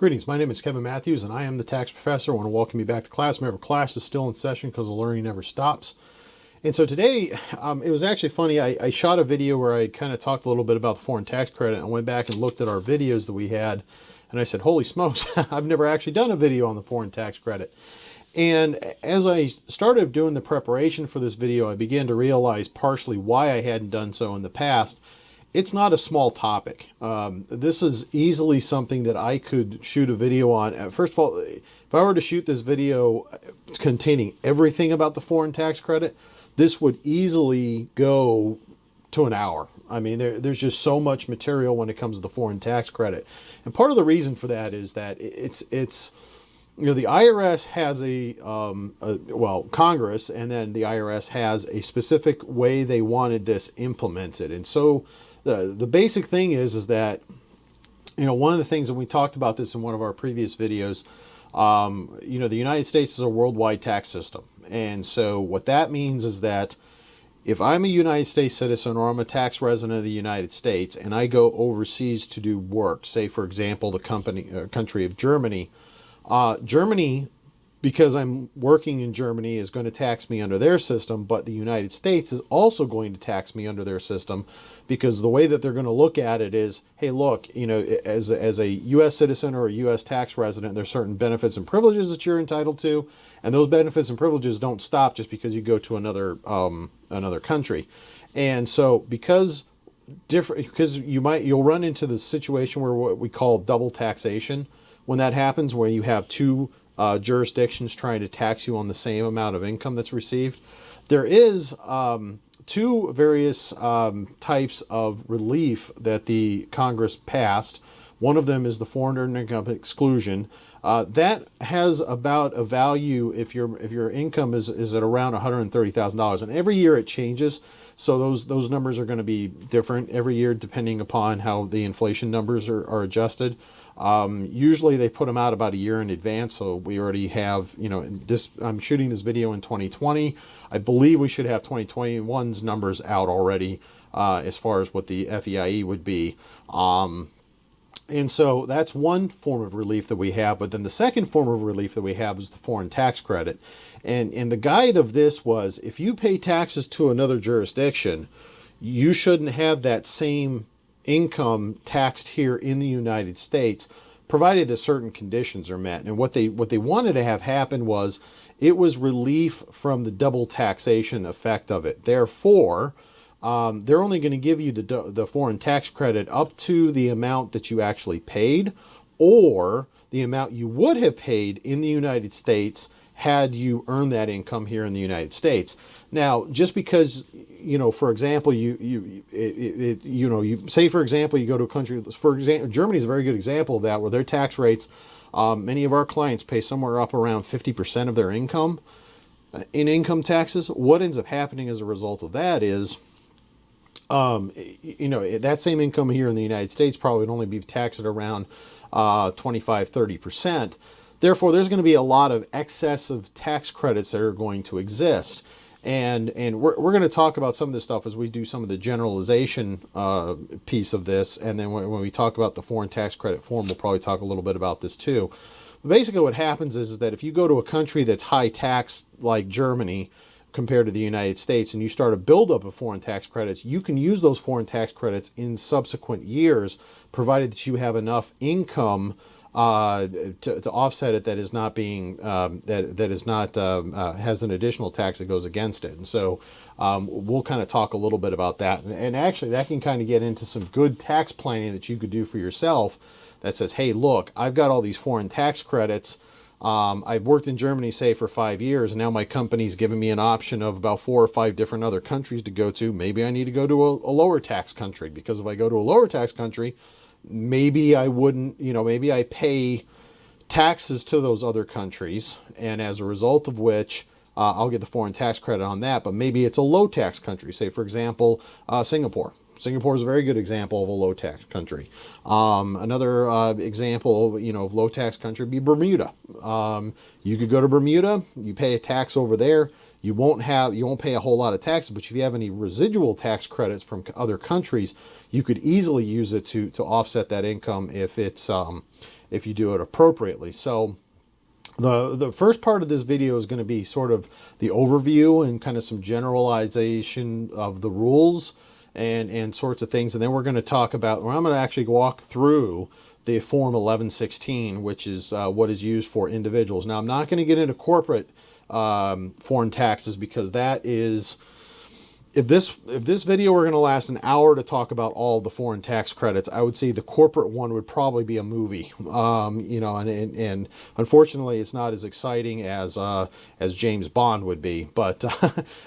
Greetings, my name is Kevin Matthews and I am the tax professor. I want to welcome you back to class. Remember, class is still in session because the learning never stops. And so today, it was actually funny. I shot a video where I kind of talked a little bit about the foreign tax credit and went back and looked at our videos that we had. And I said, holy smokes, I've never actually done a video on the foreign tax credit. And as I started doing the preparation for this video, I began to realize partially why I hadn't done so in the past. It's not a small topic. This is easily something that I could shoot a video on. First of all, if I were to shoot this video containing everything about the foreign tax credit, this would easily go to an hour. I mean, there's just so much material when it comes to the foreign tax credit. And part of the reason for that is that it's you know, the IRS has well, Congress and then the IRS has a specific way they wanted this implemented. And so the basic thing is that, you know, one of the things, and we talked about this in one of our previous videos, you know, the United States is a worldwide tax system. And so what that means is that if I'm a United States citizen or I'm a tax resident of the United States and I go overseas to do work, say, for example, the country of Germany, Germany, because I'm working in Germany, is going to tax me under their system, but the United States is also going to tax me under their system, because the way that they're going to look at it is, hey, look, you know, as a U.S. citizen or a U.S. tax resident, there's certain benefits and privileges that you're entitled to, and those benefits and privileges don't stop just because you go to another country. And so because you'll run into the situation where what we call double taxation. When that happens, where you have two jurisdictions trying to tax you on the same amount of income that's received, there is two various types of relief that the Congress passed. One of them is the foreign earned income exclusion. That has about a value if your income is at around $130,000, and every year it changes. So those numbers are going to be different every year depending upon how the inflation numbers are adjusted. Usually they put them out about a year in advance, so we already have, you know, I'm shooting this video in 2020. I believe we should have 2021's numbers out already as far as what the FEIE would be. And so that's one form of relief that we have. But then the second form of relief that we have is the foreign tax credit. And the guide of this was, if you pay taxes to another jurisdiction, you shouldn't have that same income taxed here in the United States, provided that certain conditions are met. And what they wanted to have happen was, it was relief from the double taxation effect of it. Therefore, they're only going to give you the foreign tax credit up to the amount that you actually paid, or the amount you would have paid in the United States had you earned that income here in the United States. Now, just because, you know, for example, you say, for example, you go to a country, for example, Germany is a very good example of that, where their tax rates, many of our clients pay somewhere up around 50% of their income in income taxes. What ends up happening as a result of that is, you know, that same income here in the United States probably would only be taxed at around 25-30%. Therefore, there's going to be a lot of excessive tax credits that are going to exist. And we're going to talk about some of this stuff as we do some of the generalization piece of this. And then when we talk about the foreign tax credit form, we'll probably talk a little bit about this too. But basically what happens is that if you go to a country that's high tax like Germany compared to the United States, and you start a buildup of foreign tax credits, you can use those foreign tax credits in subsequent years, provided that you have enough income to offset it that is not being has an additional tax that goes against it. And so we'll kind of talk a little bit about that, and actually that can kind of get into some good tax planning that you could do for yourself that says, hey, look, I've got all these foreign tax credits. I've worked in Germany, say, for 5 years, and now my company's given me an option of about 4 or 5 different other countries to go to. Maybe I need to go to a lower tax country, because if I go to a lower tax country, maybe I wouldn't, you know, maybe I pay taxes to those other countries, and as a result of which I'll get the foreign tax credit on that, but maybe it's a low tax country, say, for example, Singapore. Singapore is a very good example of a low tax country. Another example, you know, of low tax country would be Bermuda. You could go to Bermuda, you pay a tax over there. You won't pay a whole lot of taxes, but if you have any residual tax credits from other countries, you could easily use it to offset that income if it's if you do it appropriately. So the first part of this video is going to be sort of the overview and kind of some generalization of the rules and sorts of things. And then we're going to talk about, or I'm going to actually walk through the Form 1116, which is what is used for individuals. Now, I'm not going to get into corporate foreign taxes, because that is, if this video were going to last an hour to talk about all the foreign tax credits, I would say the corporate one would probably be a movie. And unfortunately, it's not as exciting as James Bond would be. But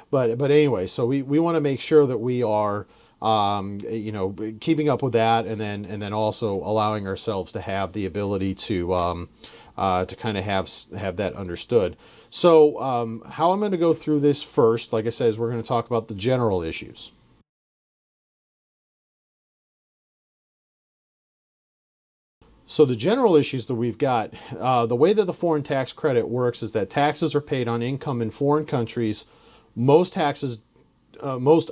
but anyway, so we want to make sure that we are keeping up with that, and then also allowing ourselves to have the ability to kind of have that understood. So how I'm going to go through this first, like I said, is we're going to talk about the general issues. So the general issues that we've got, the way that the foreign tax credit works is that taxes are paid on income in foreign countries. Most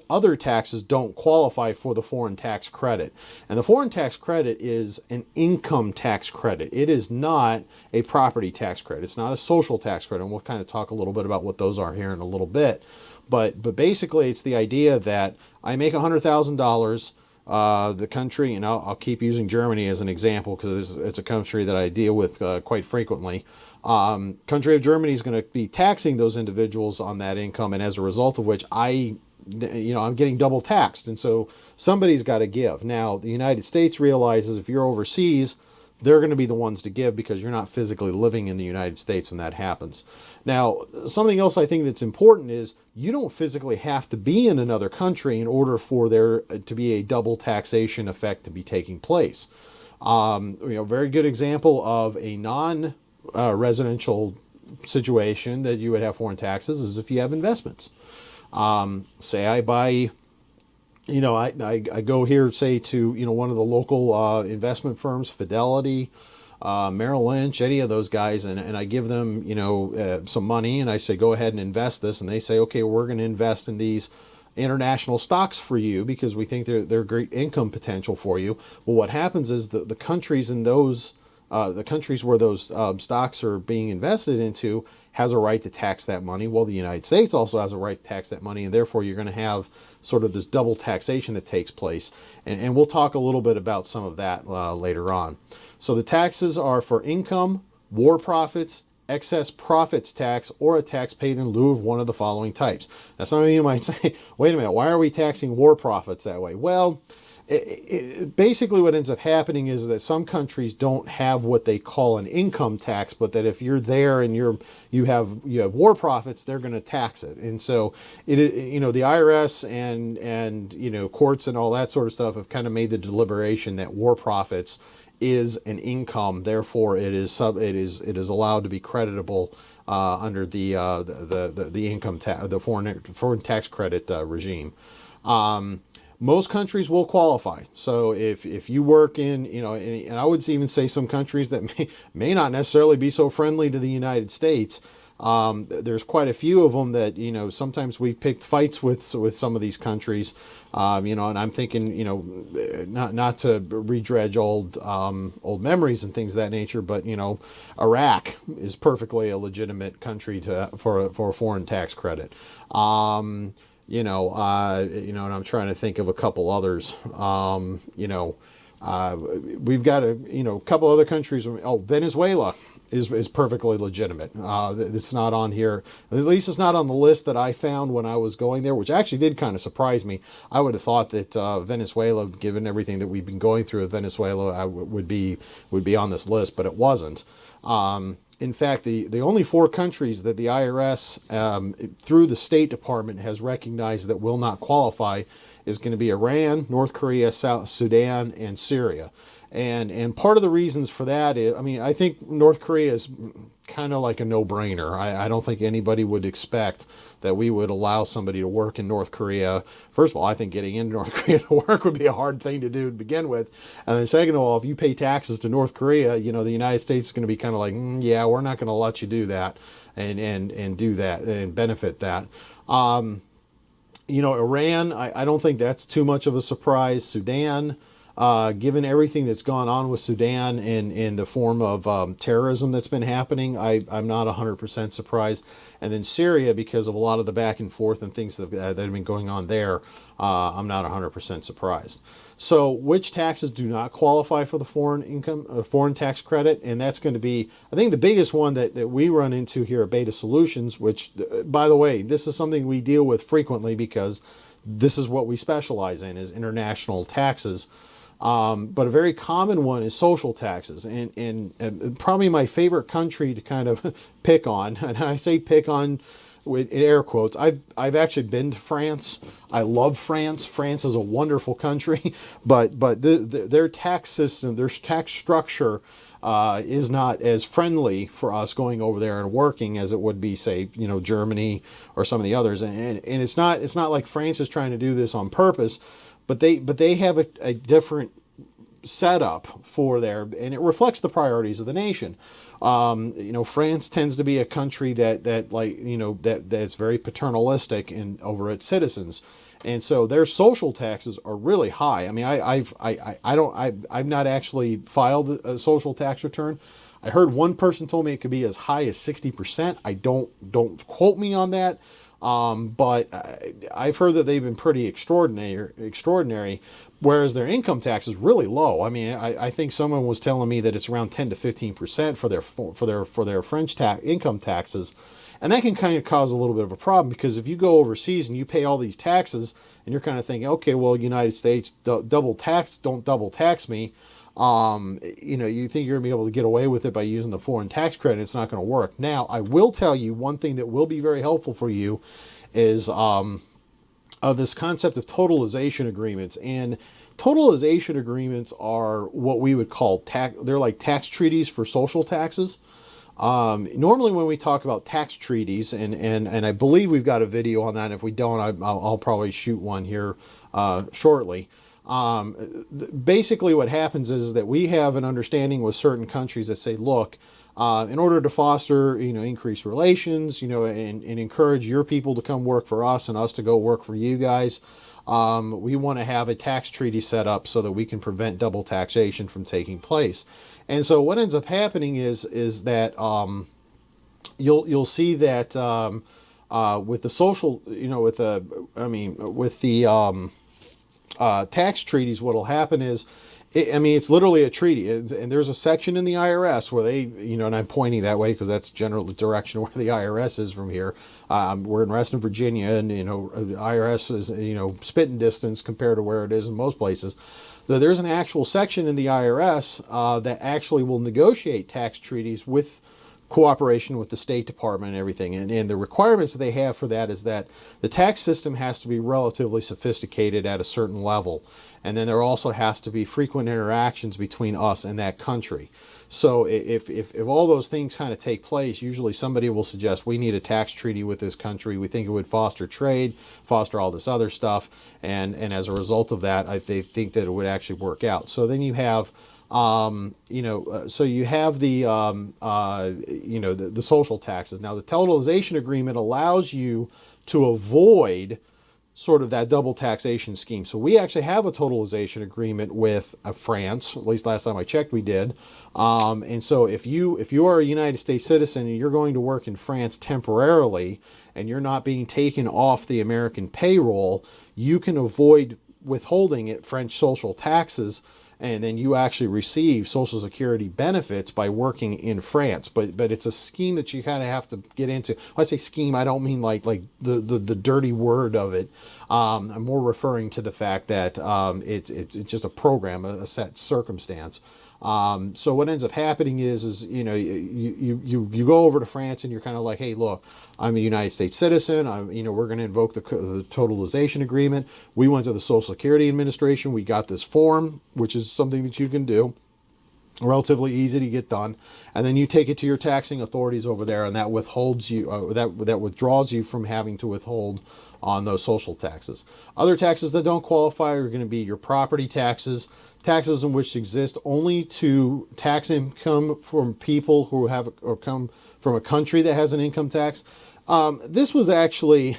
other taxes don't qualify for the foreign tax credit. And the foreign tax credit is an income tax credit. It is not a property tax credit. It's not a social tax credit. And we'll kind of talk a little bit about what those are here in a little bit. But basically, it's the idea that I make $100,000. The country, and I'll keep using Germany as an example because it's a country that I deal with quite frequently. Country of Germany is going to be taxing those individuals on that income, and as a result of which I'm getting double taxed, and so somebody's got to give. Now, the United States realizes if you're overseas, they're going to be the ones to give because you're not physically living in the United States when that happens. Now, something else I think that's important is you don't physically have to be in another country in order for there to be a double taxation effect to be taking place. Very good example of a non-residential situation that you would have foreign taxes is if you have investments. Say I buy, I go here, say to, one of the local investment firms, Fidelity, Merrill Lynch, any of those guys, and I give them, some money, and I say, go ahead and invest this. And they say, okay, we're going to invest in these international stocks for you because we think they're great income potential for you. Well, what happens is the countries in those the countries where those stocks are being invested into has a right to tax that money. Well, the United States also has a right to tax that money, and therefore you're going to have sort of this double taxation that takes place. And we'll talk a little bit about some of that later on. So the taxes are for income, war profits, excess profits tax, or a tax paid in lieu of one of the following types. Now, some of you might say, wait a minute, why are we taxing war profits that way? Well, basically what ends up happening is that some countries don't have what they call an income tax, but that if you're there and you have war profits, they're going to tax it. And so the IRS and courts and all that sort of stuff have kind of made the deliberation that war profits is an income, therefore it is allowed to be creditable under the income tax, the foreign tax credit regime. Most countries will qualify. So if you work in, and I would even say some countries that may not necessarily be so friendly to the United States, there's quite a few of them that, sometimes we've picked fights with some of these countries, and I'm thinking, not to redredge old memories and things of that nature, but, Iraq is perfectly a legitimate country for a foreign tax credit. And I'm trying to think of a couple others. We've got a couple other countries. Oh, Venezuela is perfectly legitimate. It's not on here. At least it's not on the list that I found when I was going there, which actually did kind of surprise me. I would have thought that Venezuela, given everything that we've been going through with Venezuela, would be on this list, but it wasn't. In fact, the only 4 countries that the IRS, through the State Department, has recognized that will not qualify is going to be Iran, North Korea, South Sudan, and Syria. And part of the reasons for that is, I think North Korea is kind of like a no-brainer. I don't think anybody would expect that we would allow somebody to work in North Korea. First of all, I think getting into North Korea to work would be a hard thing to do to begin with. And then second of all, if you pay taxes to North Korea, the United States is going to be kind of like, yeah, we're not going to let you do that and do that and benefit that. Iran, I don't think that's too much of a surprise. Sudan, Given everything that's gone on with Sudan and in the form of terrorism that's been happening, I'm not 100% surprised. And then Syria, because of a lot of the back and forth and things that have been going on there, I'm not 100% surprised. So which taxes do not qualify for the foreign tax credit? And that's going to be, I think, the biggest one that we run into here at Beta Solutions, which, by the way, this is something we deal with frequently because this is what we specialize in, is international taxes. But a very common one is social taxes. And probably my favorite country to kind of pick on, and I say pick on with in air quotes, I've actually been to France. I love France. France is a wonderful country, but their tax system, their tax structure is not as friendly for us going over there and working as it would be, say, Germany or some of the others. And it's not like France is trying to do this on purpose, but they have a different setup for their, and it reflects the priorities of the nation. France tends to be a country that's very paternalistic and over its citizens, and so their social taxes are really high. I mean, I've not actually filed a social tax return. I heard one person told me it could be as high as 60%. I don't quote me on that. But I've heard that they've been pretty extraordinary, whereas their income tax is really low. I mean, I think someone was telling me that it's around 10 to 15% for their French income taxes, and that can kind of cause a little bit of a problem, because if you go overseas and you pay all these taxes, and you're kind of thinking, okay, well, United States don't double tax me. You think you're gonna be able to get away with it by using the foreign tax credit. It's not going to work. Now, I will tell you one thing that will be very helpful for you is this concept of totalization agreements. And totalization agreements are what we would call they're like tax treaties for social taxes. Normally when we talk about tax treaties, and I believe we've got a video on that. If we don't, I'll probably shoot one here shortly. Basically what happens is that we have an understanding with certain countries that say, look, in order to foster, increased relations, and encourage your people to come work for us and us to go work for you guys, we want to have a tax treaty set up so that we can prevent double taxation from taking place. And so what ends up happening is that you'll see that with the social, with the tax treaties, what'll happen is, it's literally a treaty, and there's a section in the IRS where they, and I'm pointing that way because that's generally the direction where the IRS is from here. We're in Reston, Virginia, and IRS is spitting distance compared to where it is in most places. There's an actual section in the IRS that actually will negotiate tax treaties with cooperation with the State Department and everything. And the requirements that they have for that is that the tax system has to be relatively sophisticated at a certain level. And then there also has to be frequent interactions between us and that country. So if all those things kind of take place, usually somebody will suggest we need a tax treaty with this country. We think it would foster trade, foster all this other stuff. And as a result of that, they think that it would actually work out. So then you have so you have the social taxes. Now, the totalization agreement allows you to avoid sort of that double taxation scheme. So we actually have a totalization agreement with France. At least last time I checked, we did. And so if you are a United States citizen and you're going to work in France temporarily and you're not being taken off the American payroll, you can avoid withholding at French social taxes, and then you actually receive Social Security benefits by working in France. But it's a scheme that you kind of have to get into. When I say scheme, I don't mean like the dirty word of it. I'm more referring to the fact that it's just a program, a set circumstance. So what ends up happening is you go over to France and you're kind of like, hey, look, I'm a United States citizen. We're going to invoke the totalization agreement. We went to the Social Security Administration. We got this form, which is something that you can do. Relatively easy to get done, and then you take it to your taxing authorities over there, and that withholds you, that withdraws you from having to withhold on those social taxes. Other taxes that don't qualify are going to be your property taxes, taxes in which exist only to tax income from people who have or come from a country that has an income tax. This was actually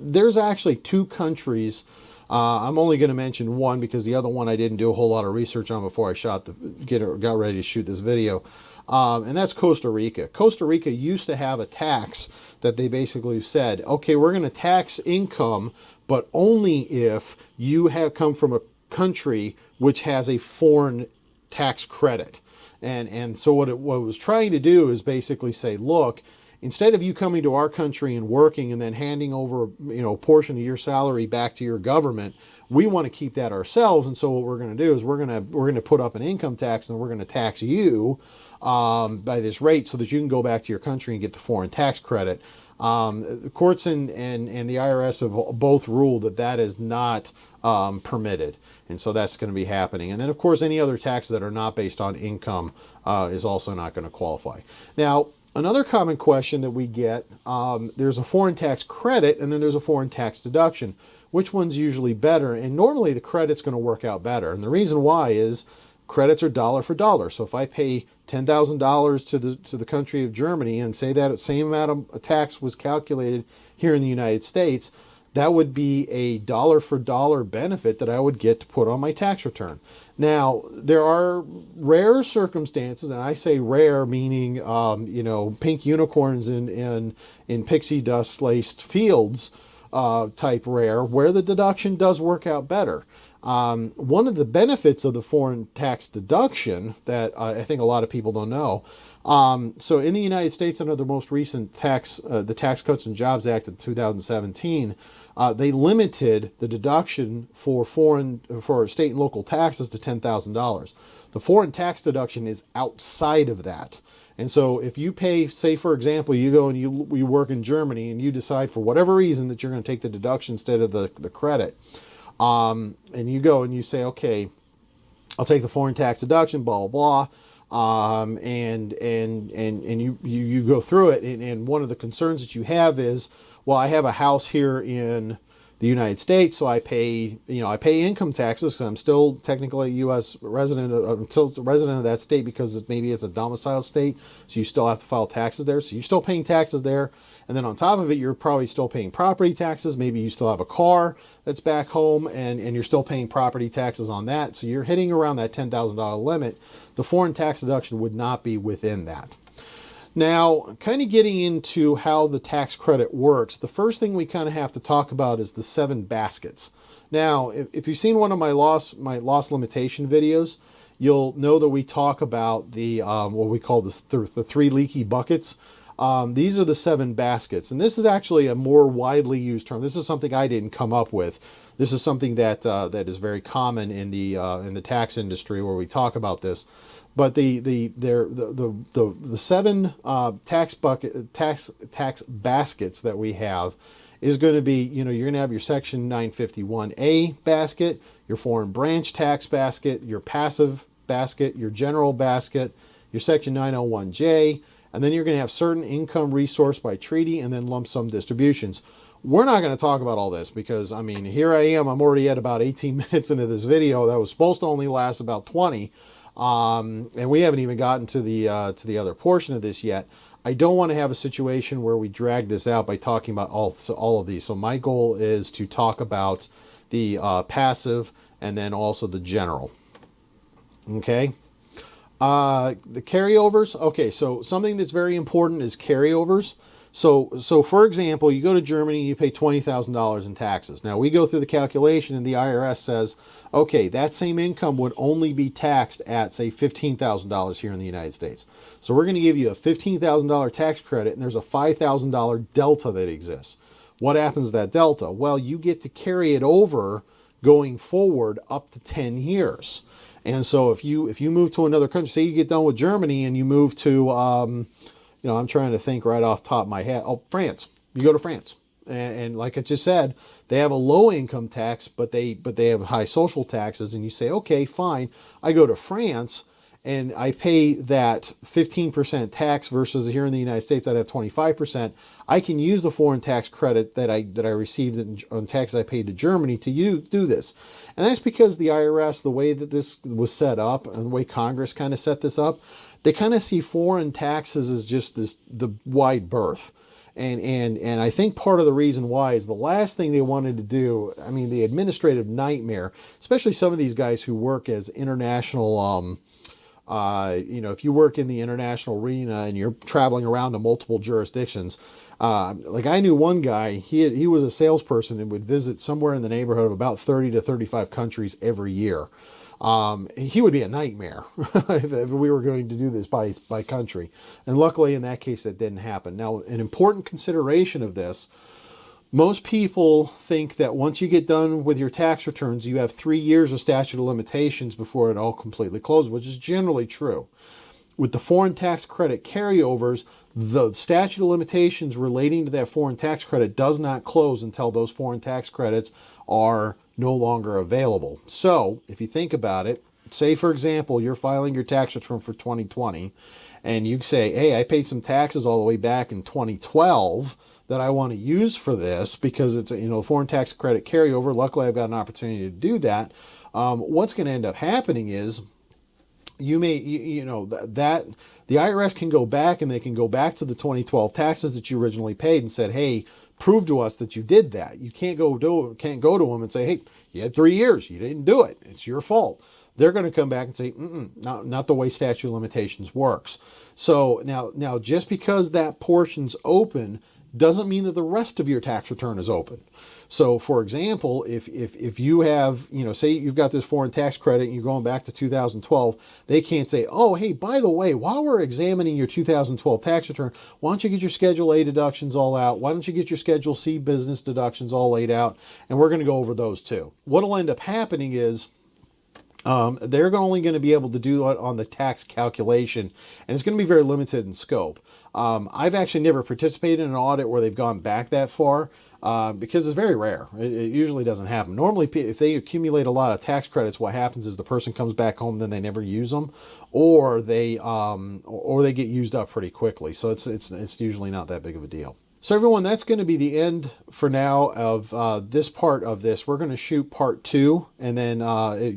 there's actually two countries I'm only going to mention one because the other one I didn't do a whole lot of research on before I got ready to shoot this video. And that's Costa Rica. Costa Rica used to have a tax that they basically said, okay, we're going to tax income, but only if you have come from a country which has a foreign tax credit. And so what it was trying to do is basically say, look, instead of you coming to our country and working and then handing over, a portion of your salary back to your government, we want to keep that ourselves. And so what we're going to do is we're going to put up an income tax, and we're going to tax you by this rate so that you can go back to your country and get the foreign tax credit. The courts and the IRS have both ruled that is not permitted. And so that's going to be happening. And then, of course, any other taxes that are not based on income is also not going to qualify. Now, another common question that we get, there's a foreign tax credit and then there's a foreign tax deduction. Which one's usually better? And normally the credit's going to work out better. And the reason why is credits are dollar for dollar. So if I pay $10,000 to the country of Germany and say that same amount of tax was calculated here in the United States, that would be a dollar for dollar benefit that I would get to put on my tax return. Now, there are rare circumstances, and I say rare meaning, pink unicorns in pixie dust laced fields type rare, where the deduction does work out better. One of the benefits of the foreign tax deduction that I think a lot of people don't know. So in the United States, under the most recent the Tax Cuts and Jobs Act of 2017, they limited the deduction for state and local taxes to $10,000. The foreign tax deduction is outside of that. And so if you pay, say, for example, you go and you work in Germany and you decide for whatever reason that you're going to take the deduction instead of the credit, and you go and you say, okay, I'll take the foreign tax deduction, blah, blah, blah, and you go through it. And one of the concerns that you have is, well, I have a house here in the United States, so I pay income taxes. So I'm still technically a U.S. resident, until a resident of that state, because maybe it's a domicile state, so you still have to file taxes there. So you're still paying taxes there, and then on top of it, you're probably still paying property taxes. Maybe you still have a car that's back home, and you're still paying property taxes on that. So you're hitting around that $10,000 limit. The foreign tax deduction would not be within that. Now, kind of getting into how the tax credit works, the first thing we kind of have to talk about is the 7 baskets. Now, if you've seen one of my loss limitation videos, you'll know that we talk about the what we call the 3 leaky buckets. These are the 7 baskets, and this is actually a more widely used term. This is something I didn't come up with. This is something that is very common in the tax industry where we talk about this. But the 7 tax baskets that we have is going to be, you're going to have your Section 951A basket, your foreign branch tax basket, your passive basket, your general basket, your Section 901J, and then you're going to have certain income resource by treaty, and then lump sum distributions. We're not going to talk about all this because, here I am. I'm already at about 18 minutes into this video that was supposed to only last about 20. And we haven't even gotten to the other portion of this yet. I don't want to have a situation where we drag this out by talking about all of these. So my goal is to talk about the passive and then also the general. Okay. The carryovers. Okay, so something that's very important is carryovers. So for example, you go to Germany, you pay $20,000 in taxes. Now we go through the calculation and the IRS says, okay, that same income would only be taxed at, say, $15,000 here in the United States. So we're going to give you a $15,000 tax credit, and there's a $5,000 delta that exists. What happens to that delta? Well, you get to carry it over going forward up to 10 years. And so if you move to another country, say you get done with Germany and you move to, I'm trying to think right off the top of my head. Oh, France. You go to France. And like I just said, they have a low income tax, but they have high social taxes. And you say, okay, fine. I go to France and I pay that 15% tax versus here in the United States, I'd have 25%. I can use the foreign tax credit that I received on taxes I paid to Germany to do this. And that's because the IRS, the way that this was set up and the way Congress kind of set this up, they kind of see foreign taxes as just the wide berth. And I think part of the reason why is the last thing they wanted to do, I mean, the administrative nightmare, especially some of these guys who work as international, if you work in the international arena and you're traveling around to multiple jurisdictions, like I knew one guy, he was a salesperson and would visit somewhere in the neighborhood of about 30 to 35 countries every year. He would be a nightmare if we were going to do this by country. And luckily in that case, that didn't happen. Now, an important consideration of this, most people think that once you get done with your tax returns, you have 3 years of statute of limitations before it all completely closes, which is generally true. With the foreign tax credit carryovers, the statute of limitations relating to that foreign tax credit does not close until those foreign tax credits are no longer available. So if you think about it, say for example, you're filing your tax return for 2020 and you say, hey, I paid some taxes all the way back in 2012 that I want to use for this because it's a foreign tax credit carryover. Luckily, I've got an opportunity to do that. What's going to end up happening is that the IRS can go back and they can go back to the 2012 taxes that you originally paid and said, hey, prove to us that you did that. You can't go to them and say, hey, you had 3 years, you didn't do it, it's your fault. They're going to come back and say, not the way statute of limitations works. So now just because that portion's open doesn't mean that the rest of your tax return is open. So for example, if you have, say you've got this foreign tax credit and you're going back to 2012, they can't say, oh, hey, by the way, while we're examining your 2012 tax return, why don't you get your Schedule A deductions all out? Why don't you get your Schedule C business deductions all laid out? And we're going to go over those too. What'll end up happening is they're only going to be able to do it on the tax calculation, and it's going to be very limited in scope. I've actually never participated in an audit where they've gone back that far because it's very rare. It usually doesn't happen. Normally, if they accumulate a lot of tax credits, what happens is the person comes back home, then they never use them, or they get used up pretty quickly. So it's usually not that big of a deal. So everyone, that's going to be the end for now of this part of this. We're going to shoot part 2, and then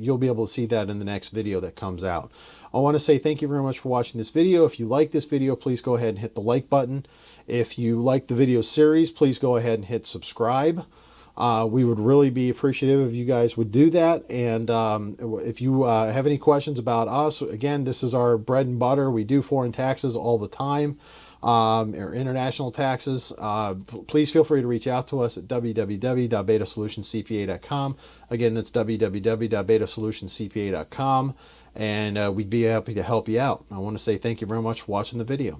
you'll be able to see that in the next video that comes out. I want to say thank you very much for watching this video. If you like this video, please go ahead and hit the like button. If you like the video series, please go ahead and hit subscribe. We would really be appreciative if you guys would do that. And if you have any questions about us, again, this is our bread and butter. We do foreign taxes all the time. Or international taxes, please feel free to reach out to us at www.betasolutionscpa.com. Again, that's www.betasolutionscpa.com, and we'd be happy to help you out. I want to say thank you very much for watching the video.